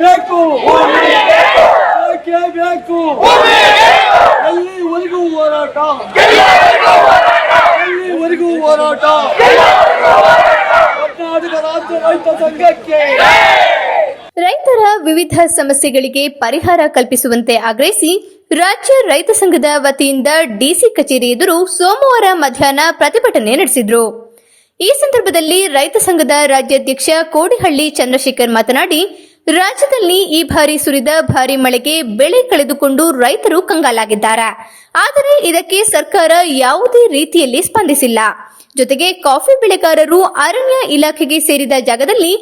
ಬೇಕು ಬೇಕು ಎಲ್ಲಿವರೆಗೂ ಹೋರಾಟ ಕರ್ನಾಟಕ ರಾಜ್ಯ ರೈತ ಸಂಘಕ್ಕೆ ರೈತರ ವಿವಿಧ ಸಮಸ್ಯೆಗಳಿಗೆ ಪರಿಹಾರ ಕಲ್ಪಿಸುವಂತೆ ಆಗ್ರಹಿಸಿ ರಾಜ್ಯ ರೈತ ಸಂಘದ ವತಿಯಿಂದ ಡಿಸಿ ಕಚೇರಿ ಎದುರು ಸೋಮವಾರ ಮಧ್ಯಾಹ್ನ ಪ್ರತಿಭಟನೆ ನಡೆಸಿದರು. ಈ ಸಂದರ್ಭದಲ್ಲಿ ರೈತ ಸಂಘದ ರಾಜ್ಯಾಧ್ಯಕ್ಷ ಕೋಡಿಹಳ್ಳಿ ಚಂದ್ರಶೇಖರ್ ಮಾತನಾಡಿ, ರಾಜ್ಯದಲ್ಲಿ ಈ ಬಾರಿ ಸುರಿದ ಭಾರಿ ಮಳೆಗೆ ಬೆಳೆ ಕಳೆದುಕೊಂಡು ರೈತರು ಕಂಗಾಲಾಗಿದ್ದಾರೆ. ಆದರೆ ಇದಕ್ಕೆ ಸರ್ಕಾರ ಯಾವುದೇ ರೀತಿಯಲ್ಲಿ ಸ್ಪಂದಿಸಿಲ್ಲ. ಜೊತೆಗೆ ಕಾಫಿ ಬೆಳೆಗಾರರು ಅರಣ್ಯ ಇಲಾಖೆಗೆ ಸೇರಿದ ಜಾಗದಲ್ಲಿ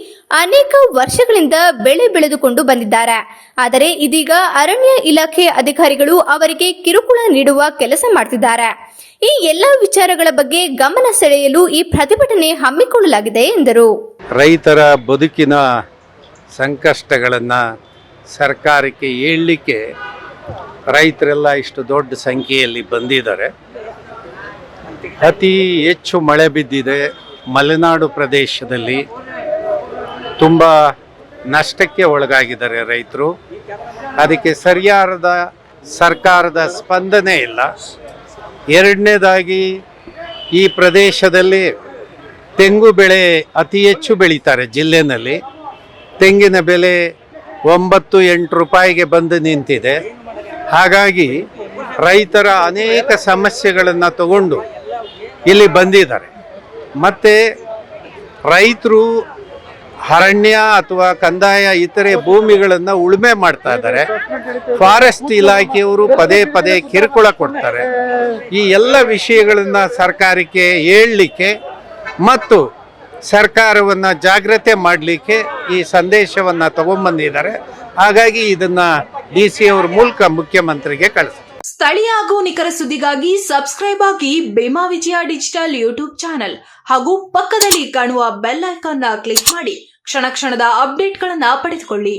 ಅನೇಕ ವರ್ಷಗಳಿಂದ ಬೆಳೆ ಬೆಳೆದುಕೊಂಡು ಬಂದಿದ್ದಾರೆ. ಆದರೆ ಇದೀಗ ಅರಣ್ಯ ಇಲಾಖೆ ಅಧಿಕಾರಿಗಳು ಅವರಿಗೆ ಕಿರುಕುಳ ನೀಡುವ ಕೆಲಸ ಮಾಡುತ್ತಿದ್ದಾರೆ. ಈ ಎಲ್ಲಾ ವಿಚಾರಗಳ ಬಗ್ಗೆ ಗಮನ ಸೆಳೆಯಲು ಈ ಪ್ರತಿಭಟನೆ ಹಮ್ಮಿಕೊಳ್ಳಲಾಗಿದೆ ಎಂದರು. ರೈತರ ಬದುಕಿನ ಸಂಕಷ್ಟಗಳನ್ನ ಸರ್ಕಾರಕ್ಕೆ ಹೇಳಲಿಕ್ಕೆ ರೈತರೆಲ್ಲ ಇಷ್ಟು ದೊಡ್ಡ ಸಂಖ್ಯೆಯಲ್ಲಿ ಬಂದಿದ್ದಾರೆ. ಅತಿ ಹೆಚ್ಚು ಮಳೆ ಬಿದ್ದಿದೆ. ಮಲೆನಾಡು ಪ್ರದೇಶದಲ್ಲಿ ತುಂಬ ನಷ್ಟಕ್ಕೆ ಒಳಗಾಗಿದ್ದಾರೆ ರೈತರು. ಅದಕ್ಕೆ ಸರಿಯಾದ ಸರ್ಕಾರದ ಸ್ಪಂದನೆ ಇಲ್ಲ. ಎರಡನೇದಾಗಿ ಈ ಪ್ರದೇಶದಲ್ಲಿ ತೆಂಗು ಬೆಳೆ ಅತಿ ಹೆಚ್ಚು ಬೆಳೀತಾರೆ. ಜಿಲ್ಲೆಯಲ್ಲಿ ತೆಂಗಿನ ಬೆಲೆ 9-8 ರೂಪಾಯಿಗೆ ಬಂದು ನಿಂತಿದೆ. ಹಾಗಾಗಿ ರೈತರ ಅನೇಕ ಸಮಸ್ಯೆಗಳನ್ನು ತಗೊಂಡು ಇಲ್ಲಿ ಬಂದಿದ್ದಾರೆ. ಮತ್ತು ರೈತರು ಅರಣ್ಯ ಅಥವಾ ಕಂದಾಯ ಇತರೆ ಭೂಮಿಗಳನ್ನು ಉಳುಮೆ ಮಾಡ್ತಾ ಇದ್ದಾರೆ. ಫಾರೆಸ್ಟ್ ಇಲಾಖೆಯವರು ಪದೇ ಪದೇ ಕಿರುಕುಳ ಕೊಡ್ತಾರೆ. ಈ ಎಲ್ಲ ವಿಷಯಗಳನ್ನು ಸರ್ಕಾರಕ್ಕೆ ಹೇಳಲಿಕ್ಕೆ ಮತ್ತು ಸರ್ಕಾರವನ್ನು ಜಾಗ್ರತೆ ಮಾಡಲಿಕ್ಕೆ ಈ ಸಂದೇಶವನ್ನು ತಗೊಂಡ್ಬಂದಿದ್ದಾರೆ. ಹಾಗಾಗಿ ಇದನ್ನು DC ಅವರ ಮೂಲಕ ಮುಖ್ಯಮಂತ್ರಿಗೆ ಕಳಿಸ್ತಾರೆ. ಸ್ಥಳೀಯ ಹಾಗೂ ನಿಖರ ಸುದ್ದಿಗಾಗಿ ಸಬ್ಸ್ಕ್ರೈಬ್ ಆಗಿ ಬೇಮಾ ವಿಜಯ ಡಿಜಿಟಲ್ ಯೂಟ್ಯೂಬ್ ಚಾನೆಲ್ ಹಾಗೂ ಪಕ್ಕದಲ್ಲಿ ಕಾಣುವ ಬೆಲ್ ಐಕಾನ್ ಕ್ಲಿಕ್ ಮಾಡಿ ಕ್ಷಣ ಕ್ಷಣದ ಅಪ್ಡೇಟ್ಗಳನ್ನು ಪಡೆದುಕೊಳ್ಳಿ.